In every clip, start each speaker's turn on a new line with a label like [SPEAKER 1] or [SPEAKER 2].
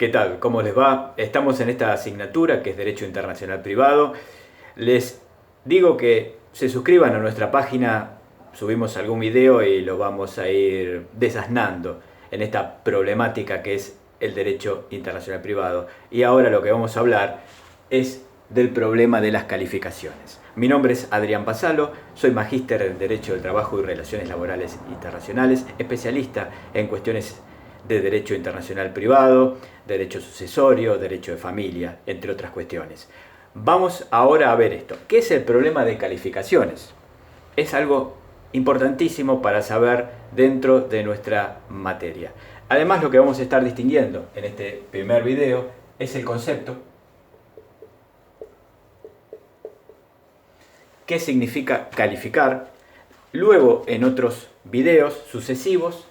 [SPEAKER 1] ¿Qué tal? ¿Cómo les va? Estamos en esta asignatura que es Derecho Internacional Privado. Les digo que se suscriban a nuestra página, subimos algún video y lo vamos a ir desasnando en esta problemática que es el Derecho Internacional Privado. Y ahora lo que vamos a hablar es del problema de las calificaciones. Mi nombre es Adrián Pasalo, soy magíster en Derecho del Trabajo y Relaciones Laborales Internacionales, especialista en cuestiones de Derecho Internacional Privado, Derecho Sucesorio, Derecho de Familia, entre otras cuestiones. Vamos ahora a ver esto. ¿Qué es el problema de calificaciones? Es algo importantísimo para saber dentro de nuestra materia. Además, lo que vamos a estar distinguiendo en este primer video es el concepto. ¿Qué significa calificar? Luego, en otros videos sucesivos,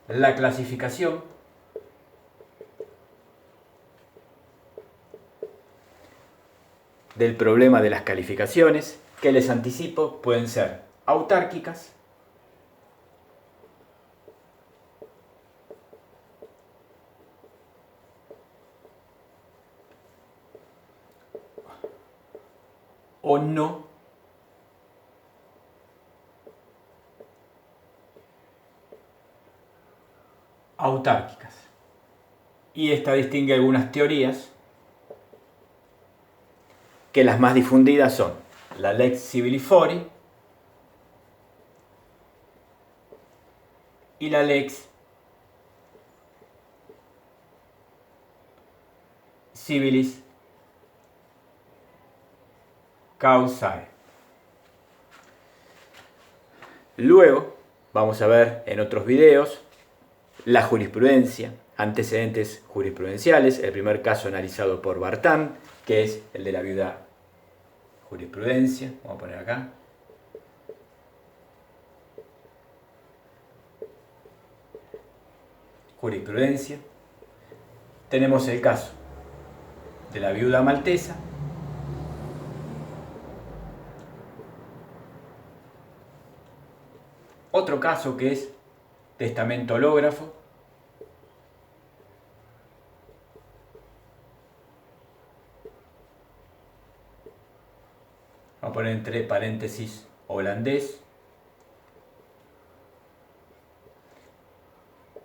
[SPEAKER 1] la clasificación, del problema de las calificaciones, que les anticipo pueden ser autárquicas, o no autárquicas. Y esta distingue algunas teorías, que las más difundidas son la Lex Civilifori y la Lex Civilis Causae. Luego vamos a ver en otros videos la jurisprudencia, antecedentes jurisprudenciales, el primer caso analizado por Bartán, que es el de la viuda jurisprudencia, vamos a poner acá. Jurisprudencia. Tenemos el caso de la viuda maltesa. Otro caso que es testamento hológrafo. Vamos a poner entre paréntesis holandés.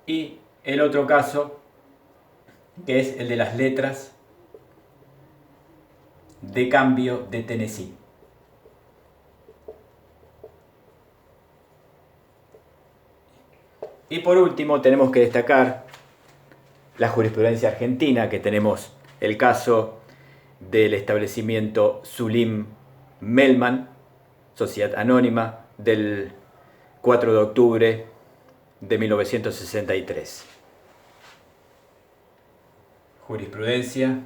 [SPEAKER 1] Y el otro caso, que es el de las letras de cambio de Tennessee. Y por último tenemos que destacar la jurisprudencia argentina, que tenemos el caso del establecimiento Zulim Melman, Sociedad Anónima, del 4 de octubre de 1963. Jurisprudencia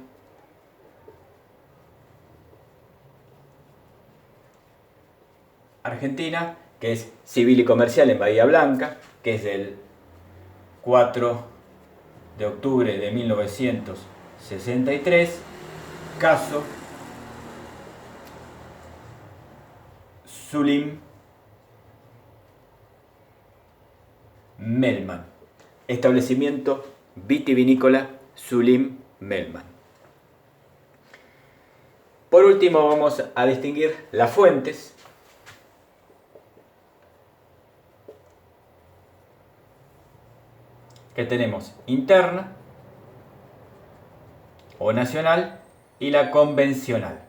[SPEAKER 1] argentina, que es civil y comercial en Bahía Blanca, que es del 4 de octubre de 1963, caso Zulim Melman, establecimiento vitivinícola Zulim Melman. Por último vamos a distinguir las fuentes, que tenemos interna o nacional y la convencional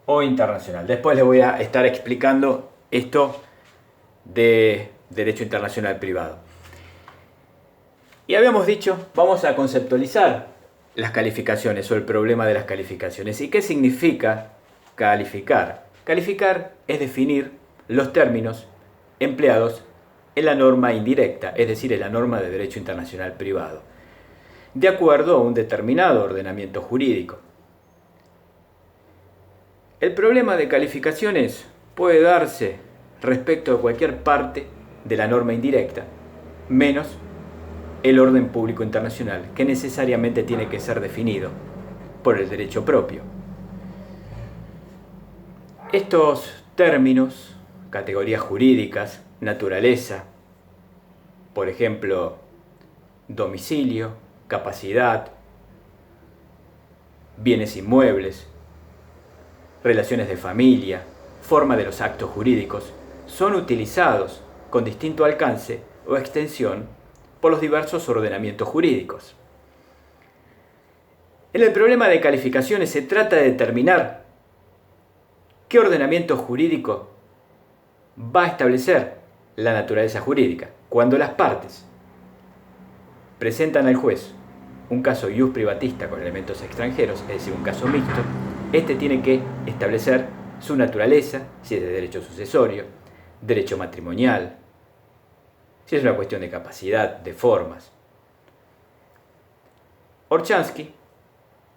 [SPEAKER 1] o internacional. Después les voy a estar explicando esto de Derecho Internacional Privado. Y habíamos dicho, vamos a conceptualizar las calificaciones o el problema de las calificaciones. ¿Y qué significa calificar? Calificar es definir los términos empleados en la norma indirecta, es decir, en la norma de Derecho Internacional Privado, de acuerdo a un determinado ordenamiento jurídico. El problema de calificaciones puede darse respecto a cualquier parte de la norma indirecta, menos el orden público internacional, que necesariamente tiene que ser definido por el derecho propio. Estos términos, categorías jurídicas, naturaleza, Por ejemplo, domicilio, capacidad, bienes inmuebles, relaciones de familia, forma de los actos jurídicos, son utilizados con distinto alcance o extensión por los diversos ordenamientos jurídicos. En el problema de calificaciones se trata de determinar qué ordenamiento jurídico va a establecer la naturaleza jurídica. Cuando las partes presentan al juez un caso ius privatista con elementos extranjeros, es decir, un caso mixto, este tiene que establecer su naturaleza, si es de derecho sucesorio, derecho matrimonial, si es una cuestión de capacidad, de formas. Orchansky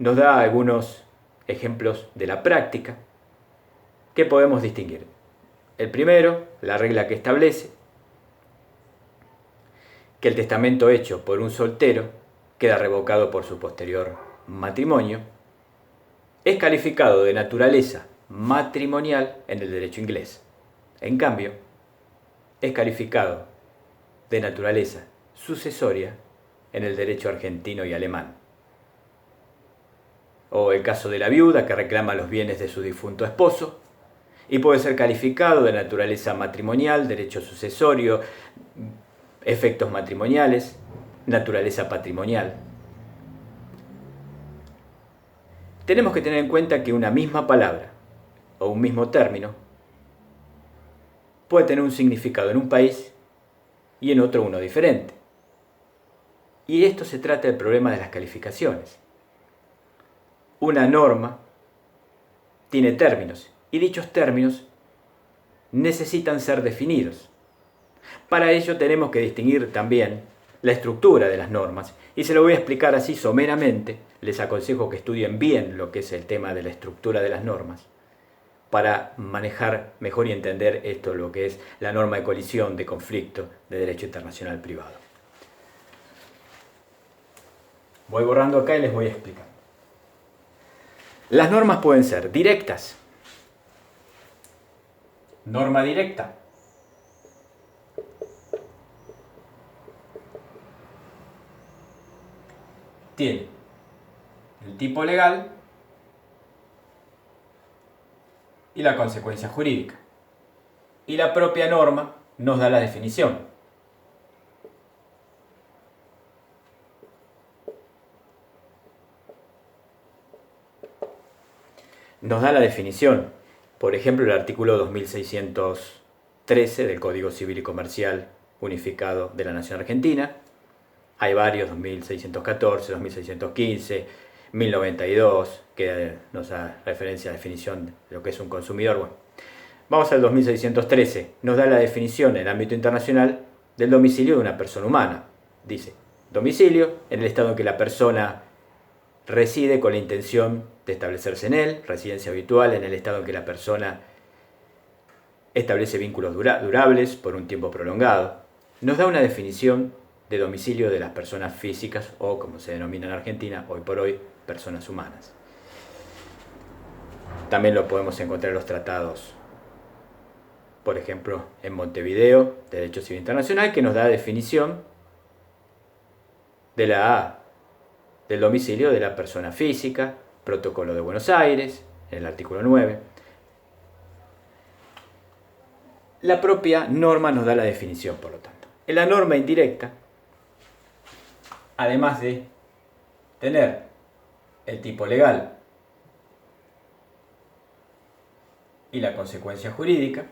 [SPEAKER 1] nos da algunos ejemplos de la práctica que podemos distinguir. El primero, la regla que establece que el testamento hecho por un soltero queda revocado por su posterior matrimonio, es calificado de naturaleza matrimonial en el derecho inglés. En cambio, es calificado de naturaleza sucesoria en el derecho argentino y alemán. O el caso de la viuda que reclama los bienes de su difunto esposo y puede ser calificado de naturaleza matrimonial, derecho sucesorio, efectos matrimoniales, naturaleza patrimonial. Tenemos que tener en cuenta que una misma palabra o un mismo término puede tener un significado en un país y en otro uno diferente. Y esto se trata del problema de las calificaciones. Una norma tiene términos y dichos términos necesitan ser definidos. Para ello tenemos que distinguir también la estructura de las normas y se lo voy a explicar así someramente. Les aconsejo que estudien bien lo que es el tema de la estructura de las normas para manejar mejor y entender esto, lo que es la norma de colisión, de conflicto, de derecho internacional privado. Voy borrando acá y les voy a explicar. Las normas pueden ser directas. Norma directa. Tiene el tipo legal y la consecuencia jurídica. Y la propia norma nos da la definición. Nos da la definición. Por ejemplo, el artículo 2613 del Código Civil y Comercial Unificado de la Nación Argentina. Hay varios, 2614, 2615, 1092, que nos da referencia a la definición de lo que es un consumidor. Bueno, vamos al 2613. Nos da la definición en el ámbito internacional del domicilio de una persona humana. Dice, domicilio en el estado en que la persona reside con la intención de establecerse en él, residencia habitual en el estado en que la persona establece vínculos durables por un tiempo prolongado. Nos da una definición de domicilio de las personas físicas o, como se denomina en Argentina, hoy por hoy, personas humanas. También lo podemos encontrar en los tratados, por ejemplo, en Montevideo, Derecho Civil Internacional, que nos da definición de del domicilio de la persona física, Protocolo de Buenos Aires, en el artículo 9. La propia norma nos da la definición, por lo tanto. En la norma indirecta, además de tener el tipo legal y la consecuencia jurídica,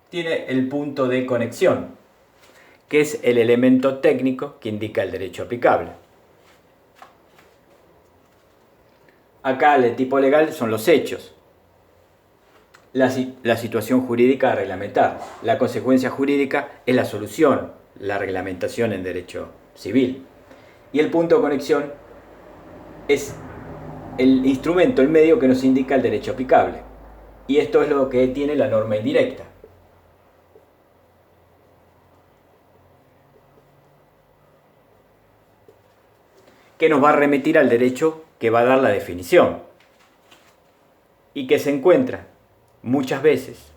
[SPEAKER 1] tiene el punto de conexión, que es el elemento técnico que indica el derecho aplicable. Acá el tipo legal son los hechos, la situación jurídica a reglamentar. La consecuencia jurídica es la solución, la reglamentación en derecho civil. Y el punto de conexión es el instrumento, el medio que nos indica el derecho aplicable. Y esto es lo que tiene la norma indirecta. Que nos va a remitir al derecho que va a dar la definición. Y que se encuentra muchas veces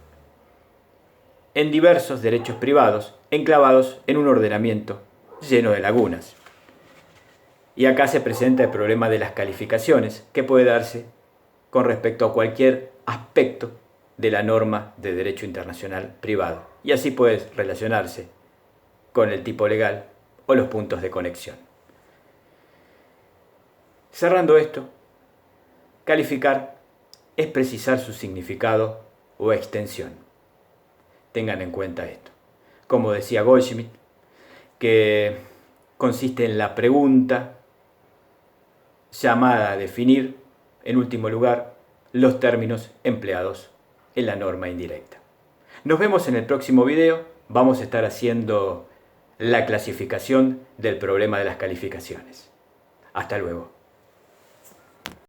[SPEAKER 1] en diversos derechos privados enclavados en un ordenamiento lleno de lagunas. Y acá se presenta el problema de las calificaciones, que puede darse con respecto a cualquier aspecto de la norma de derecho internacional privado. Y así puede relacionarse con el tipo legal o los puntos de conexión. Cerrando esto, calificar es precisar su significado o extensión. Tengan en cuenta esto. Como decía Goldschmidt, que consiste en la pregunta llamada a definir, en último lugar, los términos empleados en la norma indirecta. Nos vemos en el próximo video. Vamos a estar haciendo la clasificación del problema de las calificaciones. Hasta luego.